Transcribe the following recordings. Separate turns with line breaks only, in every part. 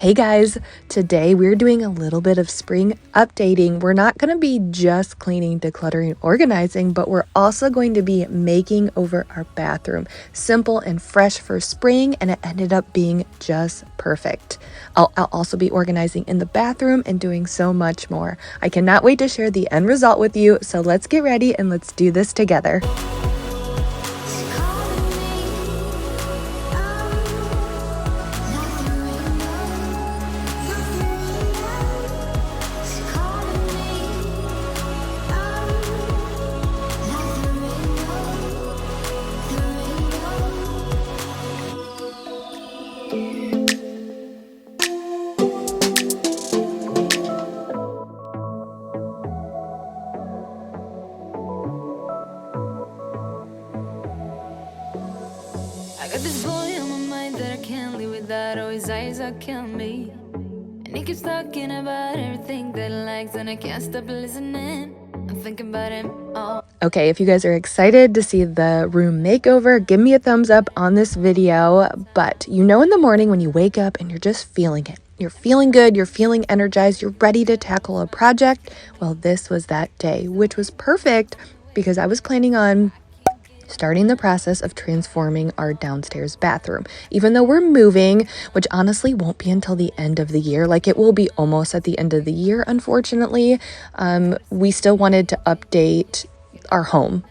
Hey guys, today we're doing a little bit of spring updating. We're not going to be just cleaning, decluttering, organizing, but we're also going to be making over our bathroom. Simple and fresh for spring, and it ended up being just perfect. I'll also be organizing in the bathroom and doing so much more. I cannot wait to share the end result with you, so let's get ready and let's do this together.
I got this boy on my mind that I can't live without. Oh, his eyes are killing me. And he keeps talking about everything that he likes, and I can't stop listening. I'm thinking about him all.
Okay, if you guys are excited to see the room makeover, give me a thumbs up on this video. But you know in the morning when you wake up and you're just feeling it. You're feeling good, you're feeling energized, you're ready to tackle a project. Well, this was that day, which was perfect because I was planning on starting the process of transforming our downstairs bathroom. Even though we're moving, which honestly won't be until the end of the year, like it will be almost at the end of the year, unfortunately, we still wanted to update our home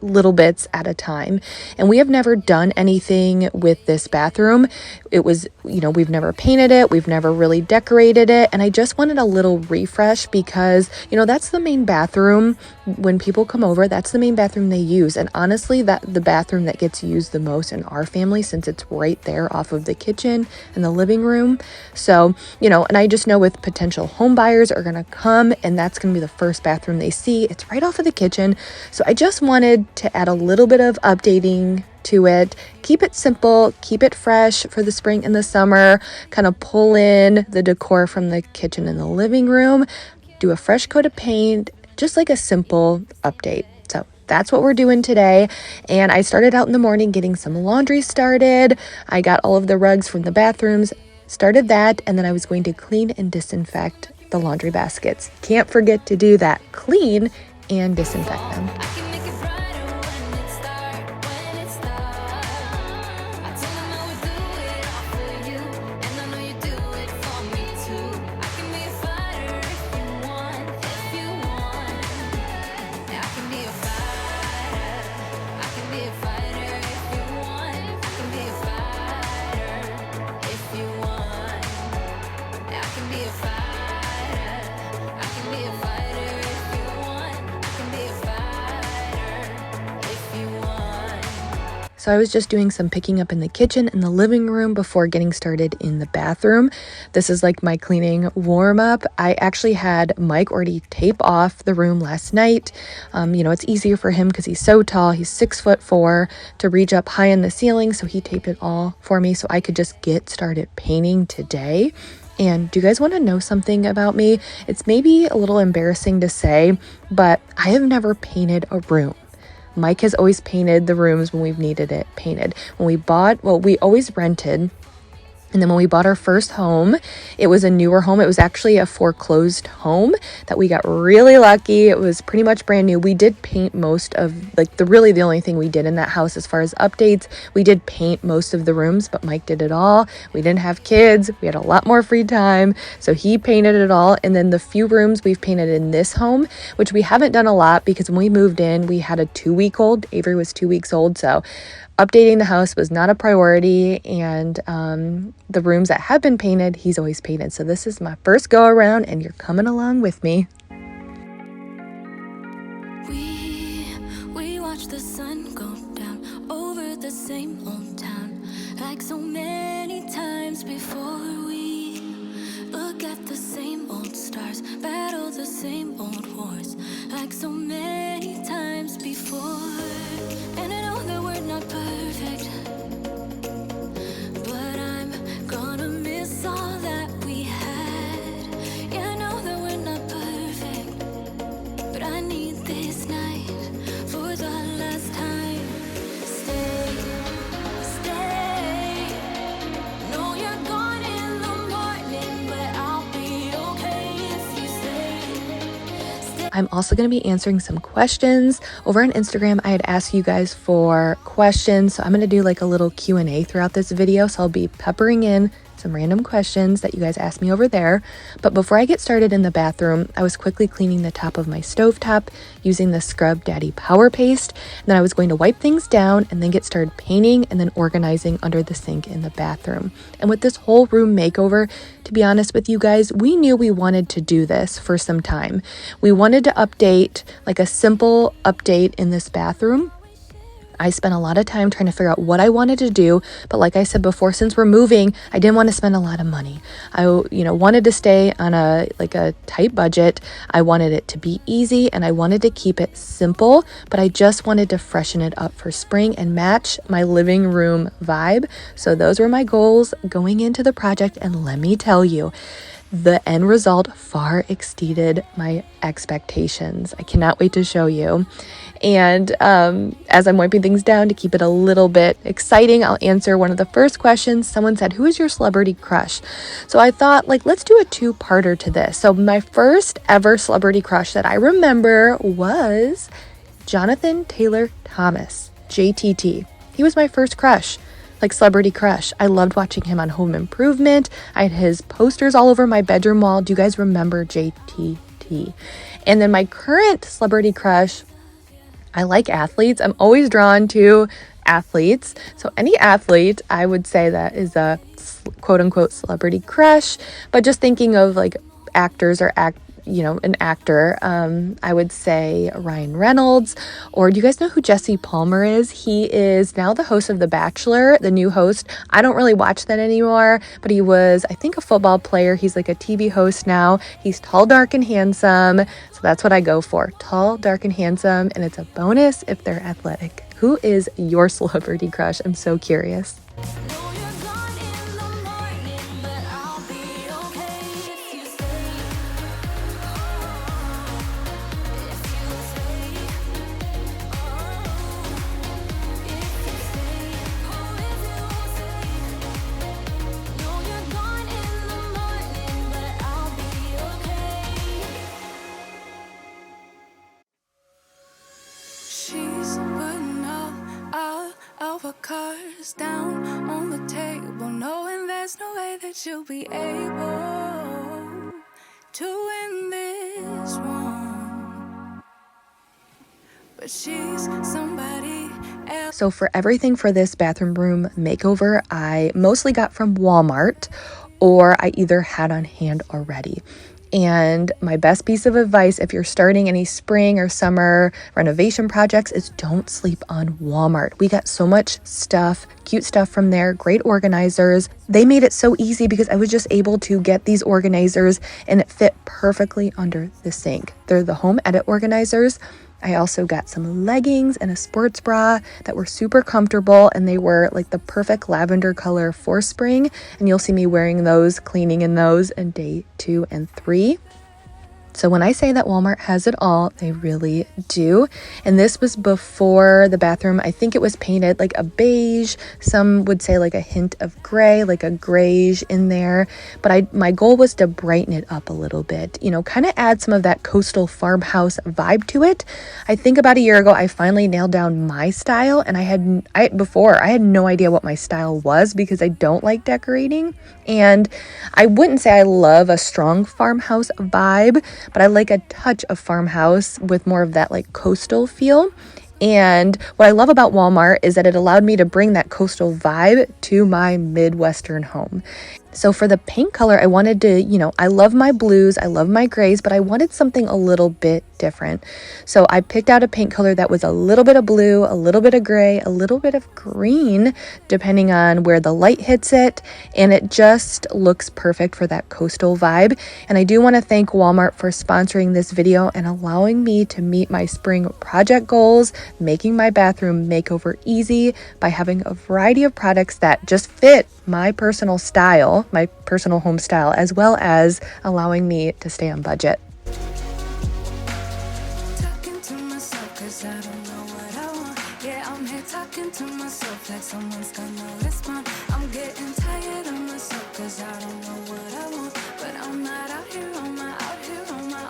little bits at a time. And we have never done anything with this bathroom. It was, we've never painted it. We've never really decorated it. And I just wanted a little refresh because, that's the main bathroom. When people come over, that's the main bathroom they use. And honestly, that the bathroom that gets used the most in our family, since it's right there off of the kitchen and the living room. So, and I just know with potential home buyers are going to come and that's going to be the first bathroom they see. It's right off of the kitchen. So I just wanted to add a little bit of updating to it, keep it simple, keep it fresh for the spring and the summer, kind of pull in the decor from the kitchen and the living room, do a fresh coat of paint, just like a simple update. So that's what we're doing today. And I started out in the morning getting some laundry started. I got all of the rugs from the bathrooms, started that, and then I was going to clean and disinfect the laundry baskets. Can't forget to do that. Clean and disinfect them. So I was just doing some picking up in the kitchen and the living room before getting started in the bathroom. This is like my cleaning warm up. I actually had Mike already tape off the room last night. It's easier for him because he's so tall. He's 6'4" to reach up high in the ceiling. So he taped it all for me so I could just get started painting today. And do you guys want to know something about me? It's maybe a little embarrassing to say, but I have never painted a room. Mike has always painted the rooms when we've needed it painted. When we we always rented. And then when we bought our first home, it was a newer home. It was actually a foreclosed home that we got really lucky. It was pretty much brand new. We did paint most of the only thing we did in that house as far as updates. We did paint most of the rooms, but Mike did it all. We didn't have kids. We had a lot more free time. So he painted it all. And then the few rooms we've painted in this home, which we haven't done a lot because when we moved in, we had a 2-week-old. Avery was 2 weeks old. So updating the house was not a priority, and the rooms that have been painted, he's always painted. So this is my first go around, and you're coming along with me.
We watch the sun go down over the same old town, like so many times before. We look at the same old stars, battle the same old wars, like so many times before. And I know that we're not perfect, but I'm gonna miss all that we had. Yeah, I know that we're not perfect, but I need this night for the last time. Stay. No, you're gone in the morning.
I'm also going to be answering some questions. Over on Instagram, I had asked you guys for questions, so I'm going to do like a little Q&A throughout this video. So I'll be peppering in some random questions that you guys asked me over there. But before I get started in the bathroom, I was quickly cleaning the top of my stovetop using the Scrub Daddy Power Paste. And then I was going to wipe things down and then get started painting and then organizing under the sink in the bathroom. And with this whole room makeover, to be honest with you guys, we knew we wanted to do this for some time. We wanted to update, like a simple update in this bathroom. I spent a lot of time trying to figure out what I wanted to do, but like I said before, since we're moving, I didn't want to spend a lot of money. I, wanted to stay on a tight budget. I wanted it to be easy and I wanted to keep it simple, but I just wanted to freshen it up for spring and match my living room vibe. So those were my goals going into the project, and let me tell you, the end result far exceeded my expectations. I cannot wait to show you. And as I'm wiping things down to keep it a little bit exciting, I'll answer one of the first questions. Someone said, who is your celebrity crush? So I thought, let's do a two-parter to this. So my first ever celebrity crush that I remember was Jonathan Taylor Thomas, JTT. He was my first crush. Celebrity crush. I loved watching him on Home Improvement. I had his posters all over my bedroom wall. Do you guys remember JTT? And then my current celebrity crush, I like athletes. I'm always drawn to athletes. So any athlete, I would say that is a quote unquote celebrity crush. But just thinking of actors or an actor, I would say Ryan Reynolds. Or do you guys know who Jesse Palmer is? He is now the host of The Bachelor, the new host. I don't really watch that anymore, but he was, I think, a football player. He's like a TV host now. He's tall, dark, and handsome. So that's what I go for. Tall, dark, and handsome. And it's a bonus if they're athletic. Who is your celebrity crush? I'm so curious.
Cards down on the table, knowing there's no way that she'll be able to win this one, but she's somebody else.
So for everything for this bathroom room makeover, I mostly got from Walmart, or I either had on hand already. And my best piece of advice, if you're starting any spring or summer renovation projects, is don't sleep on Walmart. We got so much stuff, cute stuff from there, great organizers. They made it so easy because I was just able to get these organizers and it fit perfectly under the sink. They're the home edit organizers. I also got some leggings and a sports bra that were super comfortable, and they were the perfect lavender color for spring, and you'll see me wearing those, cleaning in those in day 2 and 3. So when I say that Walmart has it all, they really do. And this was before the bathroom. I think it was painted like a beige. Some would say a hint of gray, like a grayish in there. But my goal was to brighten it up a little bit, kind of add some of that coastal farmhouse vibe to it. I think about a year ago, I finally nailed down my style, and I had no idea what my style was because I don't like decorating. And I wouldn't say I love a strong farmhouse vibe, but I like a touch of farmhouse with more of that coastal feel. And what I love about Walmart is that it allowed me to bring that coastal vibe to my Midwestern home. So for the paint color, I wanted to, I love my blues, I love my grays, but I wanted something a little bit different. So I picked out a paint color that was a little bit of blue, a little bit of gray, a little bit of green, depending on where the light hits it. And it just looks perfect for that coastal vibe. And I do want to thank Walmart for sponsoring this video and allowing me to meet my spring project goals, making my bathroom makeover easy by having a variety of products that just fit my personal style, my personal home style, as well as allowing me to stay on budget.
Talking to myself 'cause I don't know what I want. Yeah, I'm here talking to myself like someone's gonna respond. I'm getting tired of myself 'cause I don't know what I want, but I'm not out here on my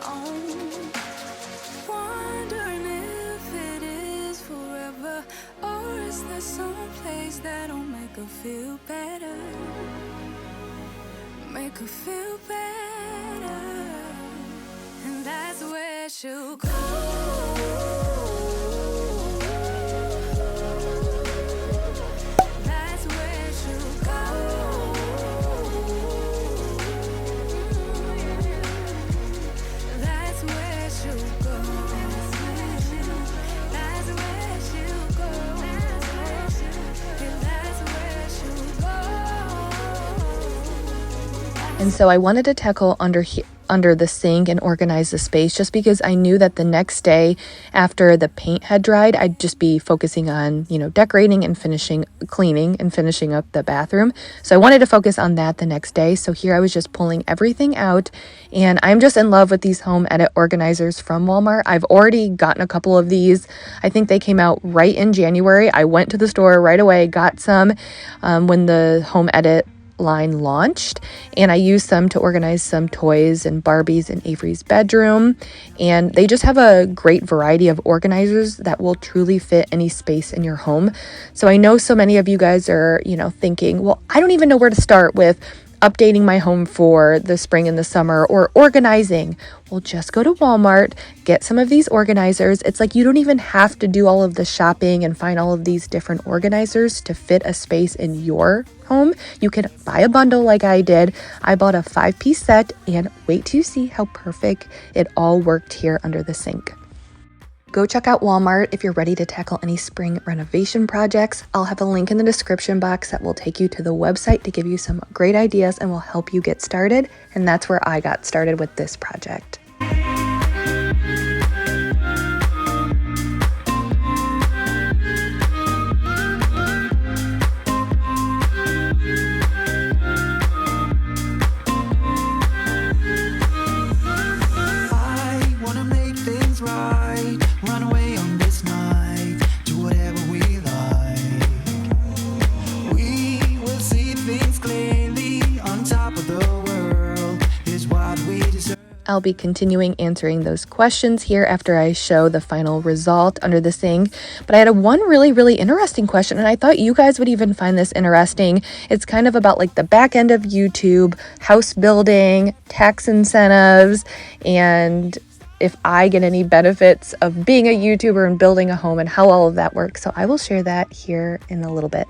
own. make her feel better. Make her feel better. And that's where she'll go. That's where she'll go. That's where she'll go. That's where she'll go. That's where she'll go.
And so I wanted to tackle under the sink and organize the space, just because I knew that the next day after the paint had dried, I'd just be focusing on, decorating and cleaning and finishing up the bathroom. So I wanted to focus on that the next day. So here I was just pulling everything out, and I'm just in love with these home edit organizers from Walmart. I've already gotten a couple of these. I think they came out right in January. I went to the store right away, got some when the home edit line launched, and I used some to organize some toys and Barbies in Avery's bedroom. And they just have a great variety of organizers that will truly fit any space in your home. So I know so many of you guys are, thinking, well, I don't even know where to start with updating my home for the spring and the summer, or organizing. Well, just go to Walmart, get some of these organizers. It's like you don't even have to do all of the shopping and find all of these different organizers to fit a space in your home. You can buy a bundle like I did. I bought a 5-piece set, and wait till you see how perfect it all worked here under the sink. Go check out Walmart if you're ready to tackle any spring renovation projects. I'll have a link in the description box that will take you to the website to give you some great ideas and will help you get started. And that's where I got started with this project. I'll be continuing answering those questions here after I show the final result under the sink. But I had one really, really interesting question, and I thought you guys would even find this interesting. It's kind of about like the back end of YouTube, house building, tax incentives, and if I get any benefits of being a YouTuber and building a home and how all of that works. So I will share that here in a little bit.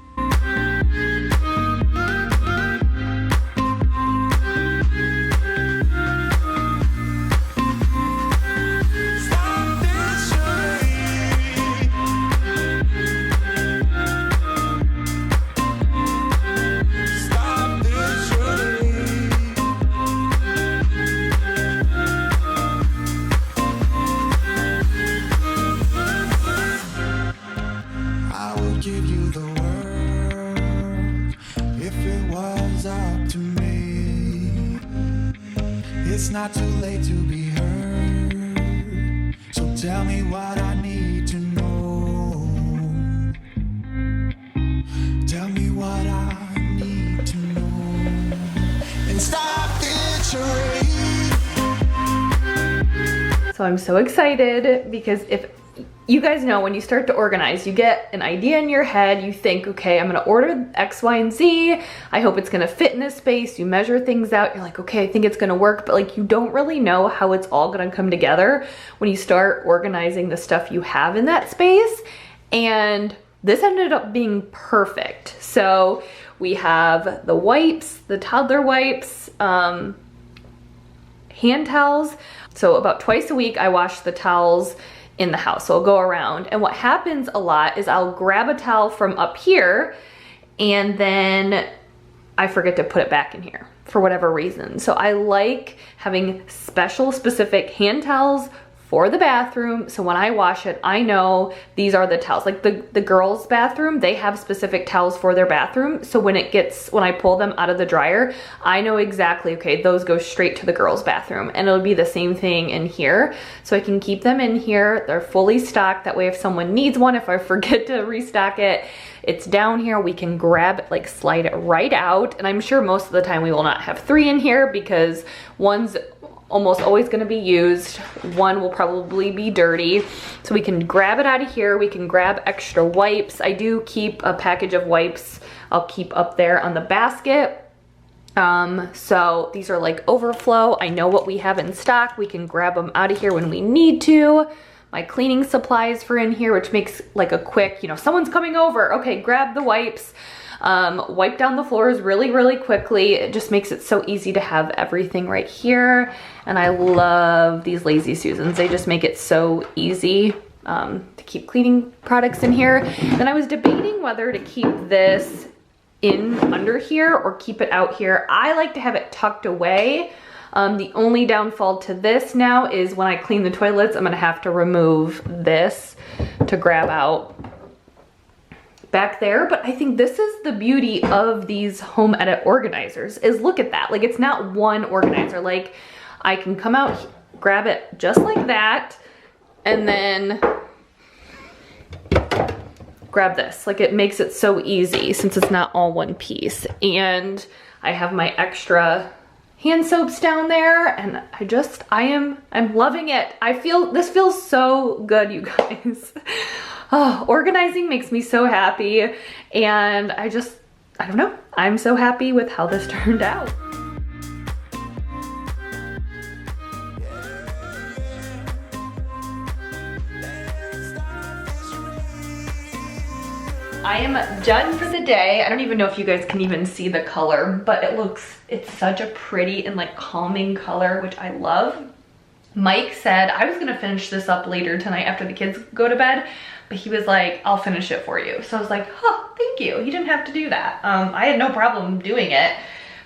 It's not too late to be heard, so tell me what I need to know. Tell me what I need to know. And stop this charade.
So I'm so excited because if you guys know, when you start to organize, you get an idea in your head, you think, okay, I'm gonna order X, Y, and Z. I hope it's gonna fit in this space. You measure things out, you're like, okay, I think it's gonna work, but like you don't really know how it's all gonna come together when you start organizing the stuff you have in that space. And this ended up being perfect. So we have the wipes, the toddler wipes, hand towels. So about twice a week, I wash the towels in the house. So I'll go around, and what happens a lot is I'll grab a towel from up here and then I forget to put it back in here for whatever reason. So I like having specific hand towels for the bathroom, so when I wash it, I know these are the towels. Like the girls' bathroom, they have specific towels for their bathroom, so when I pull them out of the dryer, I know exactly, okay, those go straight to the girls' bathroom, and it'll be the same thing in here. So I can keep them in here, they're fully stocked, that way if someone needs one, if I forget to restock it, it's down here, we can grab it, like slide it right out, and I'm sure most of the time we will not have 3 in here because one's almost always going to be used. One will probably be dirty. So we can grab it out of here. We can grab extra wipes. I do keep a package of wipes. I'll keep up there on the basket. So these are like overflow. I know what we have in stock. We can grab them out of here when we need to. My cleaning supplies for in here, which makes like a quick, you know, someone's coming over. Okay, grab the wipes. Wipe down the floors really, really quickly. It just makes it so easy to have everything right here. And I love these Lazy Susans. They just make it so easy to keep cleaning products in here. Then I was debating whether to keep this in under here or keep it out here. I like to have it tucked away. The only downfall to this now is when I clean the toilets, I'm gonna have to remove this to grab out back there. But I think this is the beauty of these home edit organizers, is look at that. Like, it's not one organizer. Like, I can come out, grab it just like that, and then grab this. Like, it makes it so easy since it's not all one piece. And I have my extra hand soaps down there, and I'm loving it. This feels so good, you guys. Oh, organizing makes me so happy, and I don't know. I'm so happy with how this turned out. I am done for the day. I don't even know if you guys can even see the color, but it's such a pretty and like calming color, which I love. Mike said I was gonna finish this up later tonight after the kids go to bed, but he was like, I'll finish it for you. So I was like, oh, thank you. You didn't have to do that. I had no problem doing it,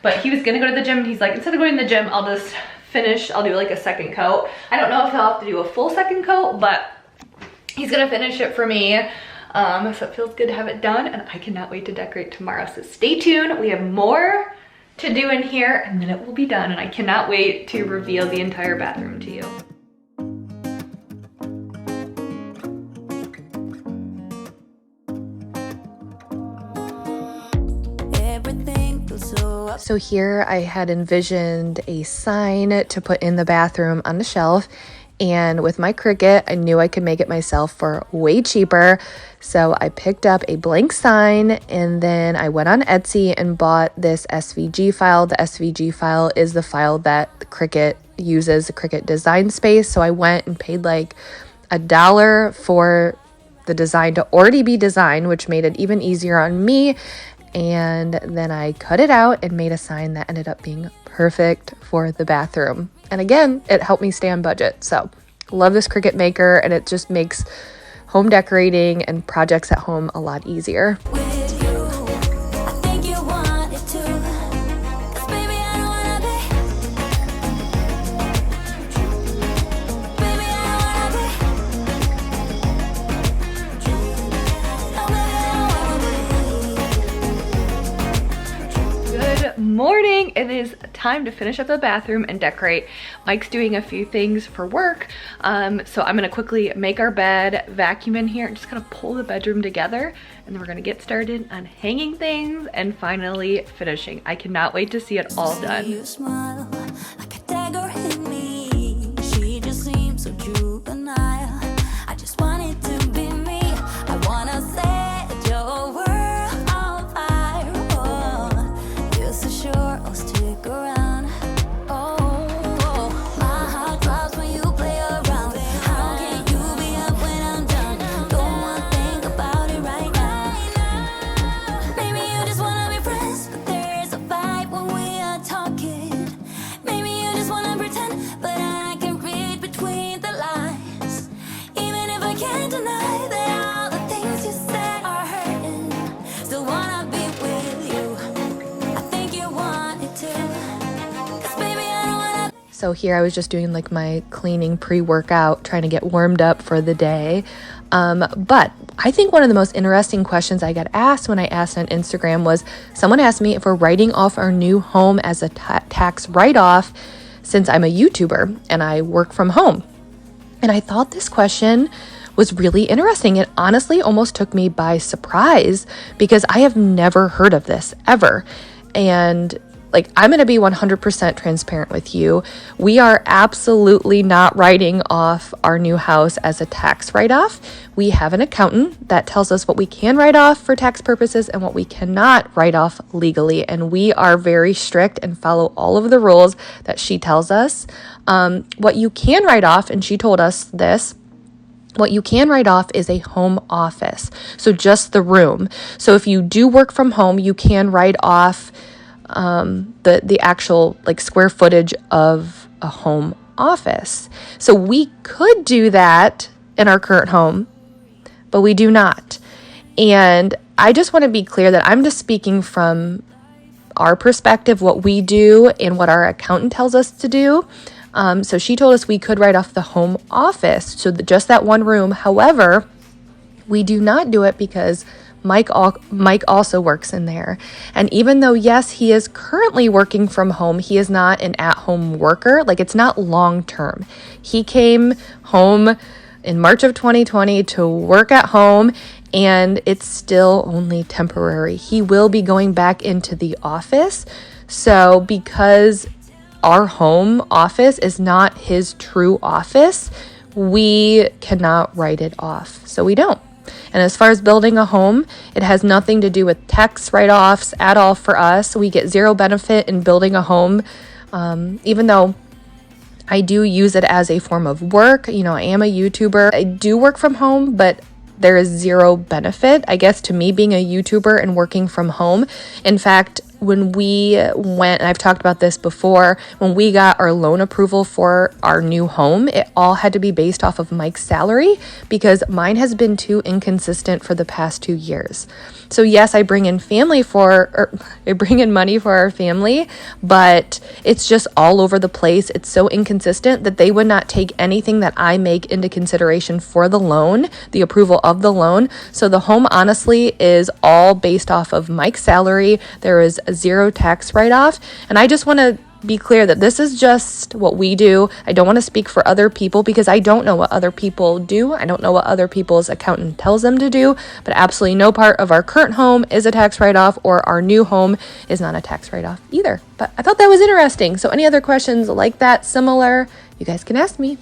but he was gonna go to the gym, and he's like, instead of going to the gym, I'll just finish. I'll do like a second coat. I don't know if he'll have to do a full second coat, but he's gonna finish it for me. So it feels good to have it done, and I cannot wait to decorate tomorrow. So stay tuned. We have more to do in here, and then it will be done, and I cannot wait to reveal the entire bathroom to you. So here I had envisioned a sign to put in the bathroom on the shelf, and with my Cricut, I knew I could make it myself for way cheaper. So I picked up a blank sign, and then I went on Etsy and bought this SVG file. The SVG file is the file that the Cricut uses, the Cricut design space. So I went and paid like $1 for the design to already be designed, which made it even easier on me. And then I cut it out and made a sign that ended up being perfect for the bathroom. And again, it helped me stay on budget. So love this Cricut maker, and it just makes home decorating and projects at home a lot easier. Morning. It is time to finish up the bathroom and decorate. Mike's doing a few things for work, so I'm gonna quickly make our bed, vacuum in here, and just kind of pull the bedroom together, and then we're gonna get started on hanging things and finally finishing. I cannot wait to see it all done.
You smile like a dagger hit me. She just seems so juvenile. I just want it to be me. I wanna set your world on fire. Oh, you're so sure I'll stick around. Oh, my heart drops when you play around. How can you be up when I'm down? Don't wanna think about it right now. Maybe you just wanna be friends, but there's a vibe when we are talking. Maybe you just wanna pretend, but I can read between the lines. Even if I can't deny that all the things you said are hurting, still wanna be with you. I think you want it too. 'Cause baby, I don't wanna.
So here I was just doing like my cleaning pre-workout, trying to get warmed up for the day. But I think one of the most interesting questions I got asked when I asked on Instagram was, someone asked me if we're writing off our new home as a tax write-off since I'm a YouTuber and I work from home. And I thought this question was really interesting. It honestly almost took me by surprise because I have never heard of this ever. And like, I'm going to be 100% transparent with you. We are absolutely not writing off our new house as a tax write-off. We have an accountant that tells us what we can write off for tax purposes and what we cannot write off legally. And we are very strict and follow all of the rules that she tells us. What you can write off, and she told us this, what you can write off is a home office. So just the room. So if you do work from home, you can write off the actual like square footage of a home office. So we could do that in our current home, but we do not. And I just want to be clear that I'm just speaking from our perspective, what we do and what our accountant tells us to do. So she told us we could write off the home office, so just that one room. However, we do not do it because Mike also works in there. And even though, yes, he is currently working from home, he is not an at-home worker. Like, it's not long-term. He came home in March of 2020 to work at home, and it's still only temporary. He will be going back into the office. So because our home office is not his true office, we cannot write it off. So we don't. And as far as building a home, it has nothing to do with tax write-offs at all for us. We get zero benefit in building a home, even though I do use it as a form of work. You know, I am a YouTuber. I do work from home, but there is zero benefit, I guess, to me being a YouTuber and working from home. In fact, when we went, and I've talked about this before, when we got our loan approval for our new home, it all had to be based off of Mike's salary because mine has been too inconsistent for the past 2 years. So yes, I bring in money for our family, but it's just all over the place. It's so inconsistent that they would not take anything that I make into consideration for the loan, the approval of the loan. So the home honestly is all based off of Mike's salary. There is a zero tax write-off. And I just want to be clear that this is just what we do. I don't want to speak for other people because I don't know what other people do. I don't know what other people's accountant tells them to do, but absolutely no part of our current home is a tax write-off, or our new home is not a tax write-off either. But I thought that was interesting. So any other questions like that, similar, you guys can ask me.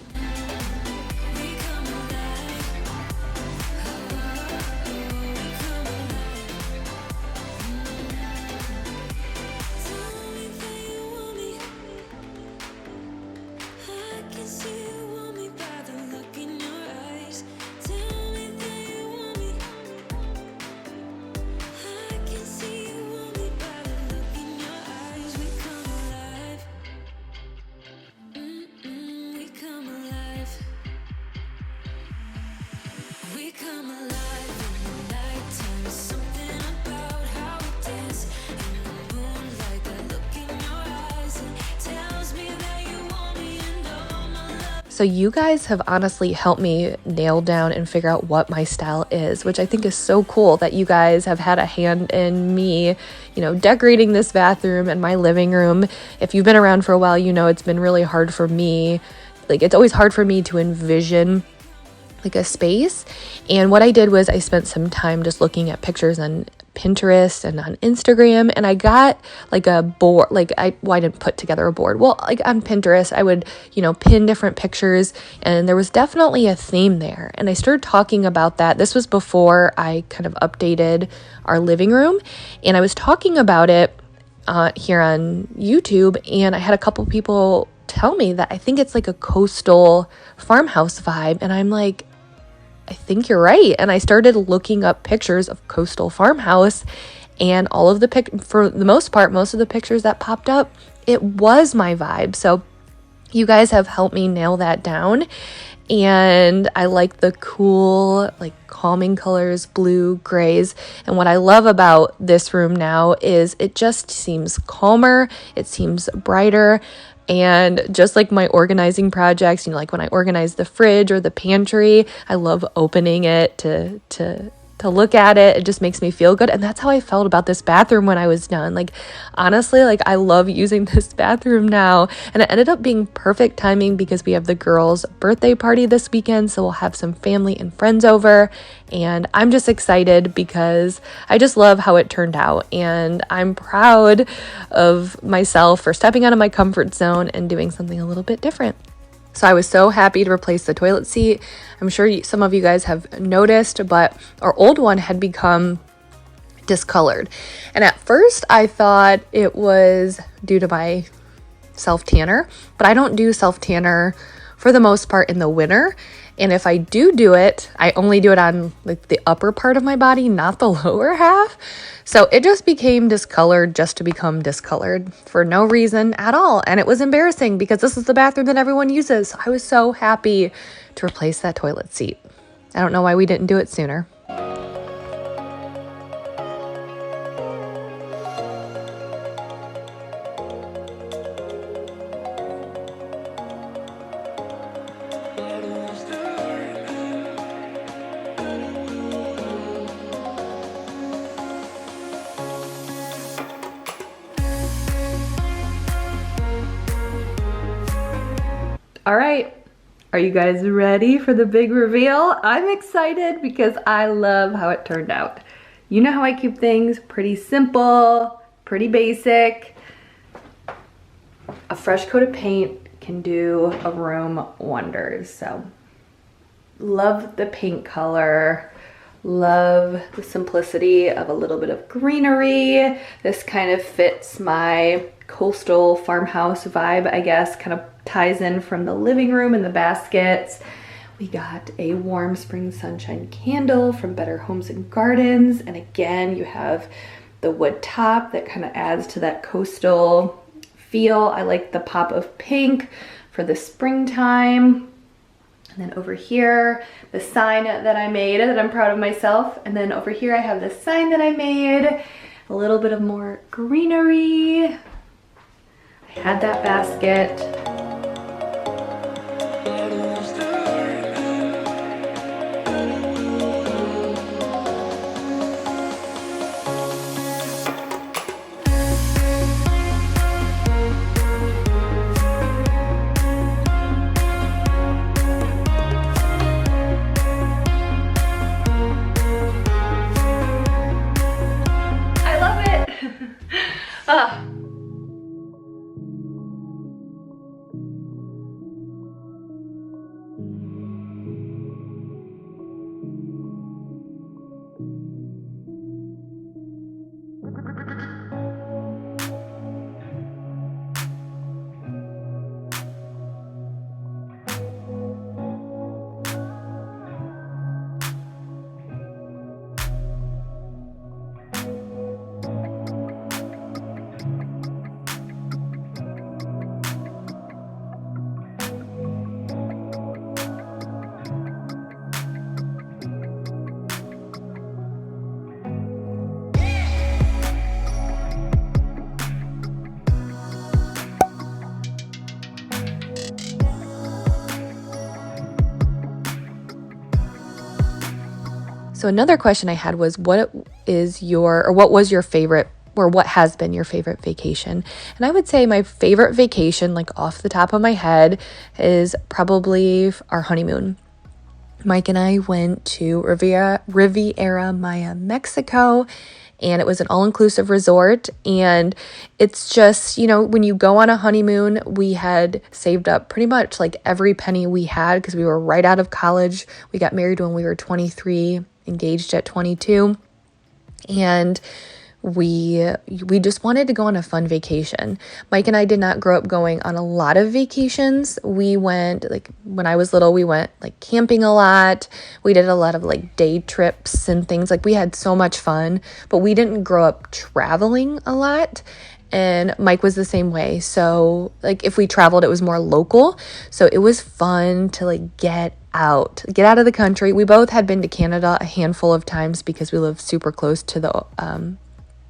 So you guys have honestly helped me nail down and figure out what my style is, which I think is so cool that you guys have had a hand in me, you know, decorating this bathroom and my living room. If you've been around for a while, you know it's been really hard for me. Like, it's always hard for me to envision like a space. And what I did was I spent some time just looking at pictures on Pinterest and on Instagram, and I got like a board. I didn't put together a board. Well, like on Pinterest, I would, you know, pin different pictures, and there was definitely a theme there. And I started talking about that. This was before I kind of updated our living room, and I was talking about it here on YouTube, and I had a couple people tell me that I think it's like a coastal farmhouse vibe, and I'm like, I think you're right. And I started looking up pictures of coastal farmhouse, and all of for the most part, most of the pictures that popped up, it was my vibe. So you guys have helped me nail that down. And I like the cool, like calming colors, blue, grays. And what I love about this room now is it just seems calmer. It seems brighter. And just like my organizing projects, you know, like when I organize the fridge or the pantry, I love opening it to to look at it. It just makes me feel good. And that's how I felt about this bathroom when I was done. Like, honestly, like, I love using this bathroom now. And it ended up being perfect timing because we have the girls' birthday party this weekend. So we'll have some family and friends over. And I'm just excited because I just love how it turned out. And I'm proud of myself for stepping out of my comfort zone and doing something a little bit different. So I was so happy to replace the toilet seat. I'm sure some of you guys have noticed, but our old one had become discolored. And at first I thought it was due to my self-tanner, but I don't do self-tanner for the most part in the winter. And if I do it, I only do it on like the upper part of my body, not the lower half. So it just became discolored just to become discolored for no reason at all. And it was embarrassing because this is the bathroom that everyone uses. So I was so happy to replace that toilet seat. I don't know why we didn't do it sooner. All right, are you guys ready for the big reveal? I'm excited because I love how it turned out. You know how I keep things pretty simple, pretty basic. A fresh coat of paint can do a room wonders. So, love the paint color. Love the simplicity of a little bit of greenery. This kind of fits my coastal farmhouse vibe, I guess, kind of ties in from the living room and the baskets. We got a warm spring sunshine candle from Better Homes and Gardens. And again, you have the wood top that kind of adds to that coastal feel. I like the pop of pink for the springtime. And then over here, the sign that I made that I'm proud of myself. And then over here, I have the sign that I made. A little bit of more greenery. I had that basket. So another question I had was, what was your favorite, or what has been your favorite vacation? And I would say my favorite vacation, like off the top of my head, is probably our honeymoon. Mike and I went to Riviera Maya, Mexico, and it was an all-inclusive resort. And it's just, when you go on a honeymoon, we had saved up pretty much like every penny we had because we were right out of college. We got married when we were 23, engaged at 22. And we just wanted to go on a fun vacation. Mike and I did not grow up going on a lot of vacations. We went, like when I was little, we went like camping a lot. We did a lot of like day trips and things. Like we had so much fun, but we didn't grow up traveling a lot. And Mike was the same way. So like if we traveled, it was more local. So it was fun to like get out of the country. We both had been to Canada a handful of times because we live super close to the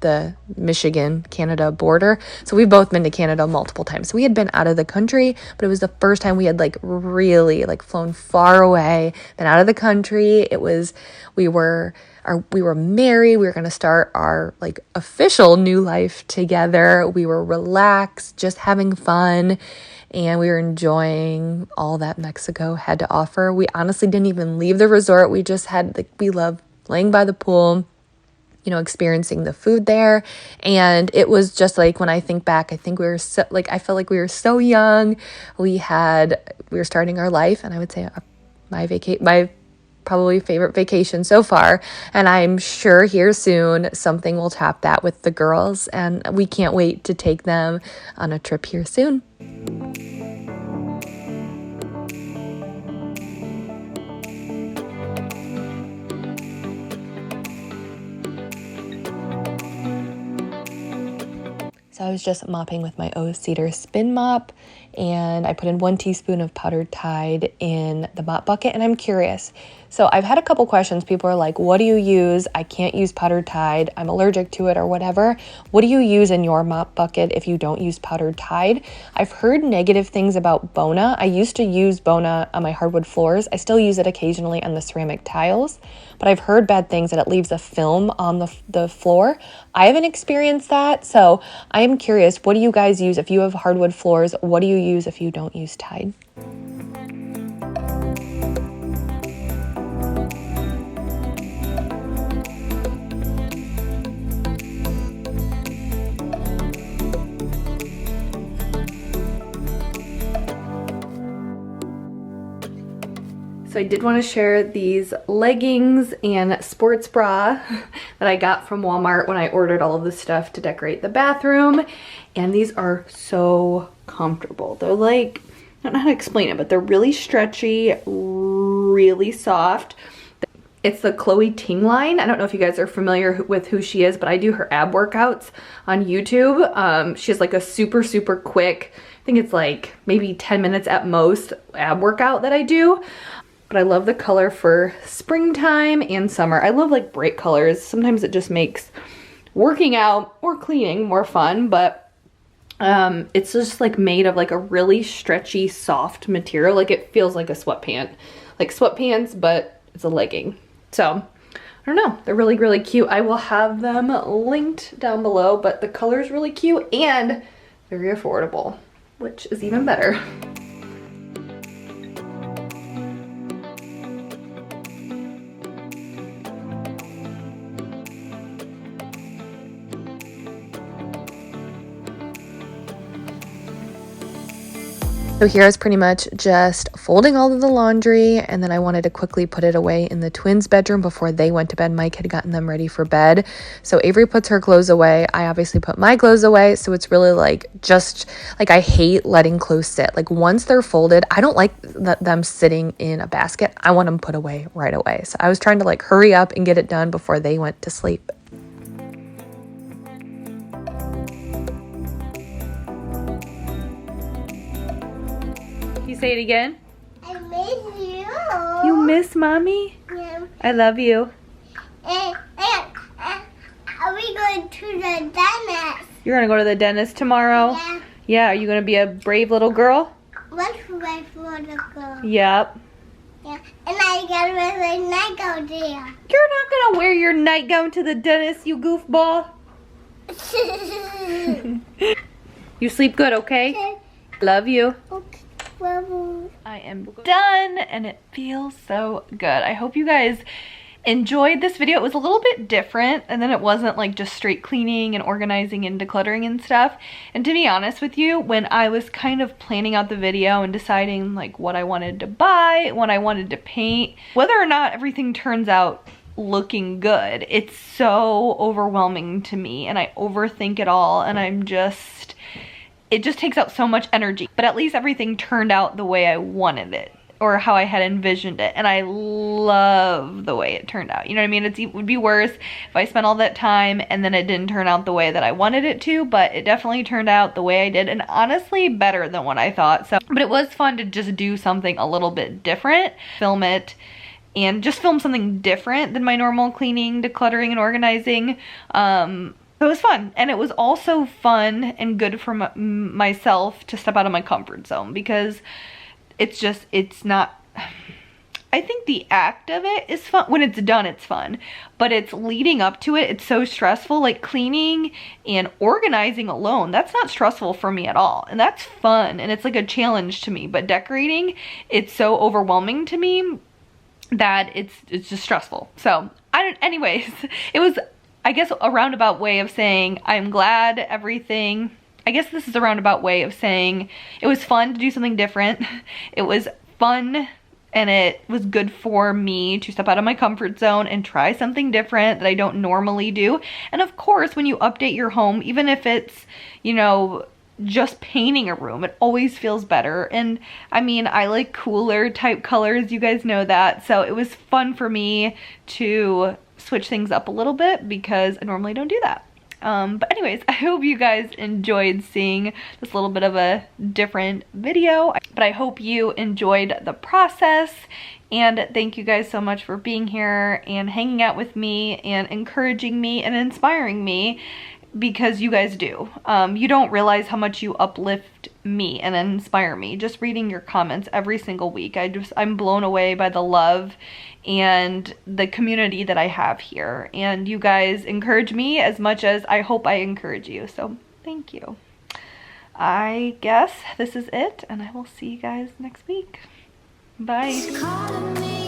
the Michigan, Canada border. So we've both been to Canada multiple times. So we had been out of the country, but it was the first time we had like really like flown far away, been out of the country. It was, we were married. We were going to start our like official new life together. We were relaxed, just having fun. And we were enjoying all that Mexico had to offer. We honestly didn't even leave the resort. We just had, like, we loved laying by the pool, you know, experiencing the food there. And it was just like, when I think back, I think we were so, like, I felt like we were so young. We were starting our life, and I would say my probably favorite vacation so far. And I'm sure here soon something will top that with the girls, and we can't wait to take them on a trip here soon. So I was just mopping with my Cedar spin mop, and I put in 1 teaspoon of powdered Tide in the mop bucket. And I'm curious, so I've had a couple questions. People are like, what do you use? I can't use powdered Tide. I'm allergic to it or whatever. What do you use in your mop bucket if you don't use powdered Tide? I've heard negative things about Bona. I used to use Bona on my hardwood floors. I still use it occasionally on the ceramic tiles, but I've heard bad things that it leaves a film on the floor. I haven't experienced that, so I am curious, what do you guys use if you have hardwood floors? What do you use if you don't use Tide? So I did want to share these leggings and sports bra that I got from Walmart when I ordered all of this stuff to decorate the bathroom. And these are so comfortable. They're like, I don't know how to explain it, but they're really stretchy, really soft. It's the Chloe Ting line. I don't know if you guys are familiar with who she is, but I do her ab workouts on YouTube. She has like a super, super quick, I think it's like maybe 10 minutes at most ab workout that I do. But I love the color for springtime and summer. I love like bright colors. Sometimes it just makes working out or cleaning more fun, but it's just like made of like a really stretchy, soft material. Like it feels like a sweatpant, like sweatpants, but it's a legging. So I don't know, they're really, really cute. I will have them linked down below, but the color is really cute and very affordable, which is even better. So here I was pretty much just folding all of the laundry, and then I wanted to quickly put it away in the twins' bedroom before they went to bed. Mike had gotten them ready for bed. So Avery puts her clothes away. I obviously put my clothes away. So it's really like, just like, I hate letting clothes sit. Like once they're folded, I don't like them sitting in a basket. I want them put away right away. So I was trying to like hurry up and get it done before they went to sleep. You say it again?
I miss you.
You miss mommy?
Yeah.
I love you.
Are we going to the dentist?
You're gonna go to the dentist tomorrow?
Yeah.
Yeah, are you gonna be a brave little girl?
What's right for the girl?
Yep.
Yeah. And I got to wear my nightgown there.
You're not gonna wear your nightgown to the dentist, you goofball. You sleep good, okay? Love you.
Okay. Well,
I am done and it feels so good. I hope you guys enjoyed this video. It was a little bit different, and then it wasn't like just straight cleaning and organizing and decluttering and stuff. And to be honest with you, when I was kind of planning out the video and deciding like what I wanted to buy, what I wanted to paint, whether or not everything turns out looking good, it's so overwhelming to me, and I overthink it all, and it just takes up so much energy. But at least everything turned out the way I wanted it, or how I had envisioned it, and I love the way it turned out. You know what I mean? It would be worse if I spent all that time and then it didn't turn out the way that I wanted it to, but it definitely turned out the way I did, and honestly better than what I thought. So, but it was fun to just do something a little bit different, film it, and just film something different than my normal cleaning, decluttering, and organizing. So So it was fun, and it was also fun and good for myself to step out of my comfort zone, because it's not, I think the act of it is fun. When it's done, it's fun, but it's leading up to it, it's so stressful. Like cleaning and organizing alone, that's not stressful for me at all, and that's fun, and it's like a challenge to me. But decorating, it's so overwhelming to me that it's just stressful. So anyways, it was, I guess, a roundabout way of saying I'm glad everything, I guess this is a roundabout way of saying it was fun to do something different. It was fun, and it was good for me to step out of my comfort zone and try something different that I don't normally do. And of course, when you update your home, even if it's, you know, just painting a room, it always feels better. And I mean, I like cooler type colors, you guys know that. So it was fun for me to switch things up a little bit, because I normally don't do that. But anyways, I hope you guys enjoyed seeing this little bit of a different video, but I hope you enjoyed the process, and thank you guys so much for being here and hanging out with me and encouraging me and inspiring me, because you guys do. You don't realize how much you uplift me and inspire me just reading your comments every single week. I'm blown away by the love and the community that I have here, and you guys encourage me as much as I hope I encourage you, so thank you. I guess this is it, and I will see you guys next week. Bye.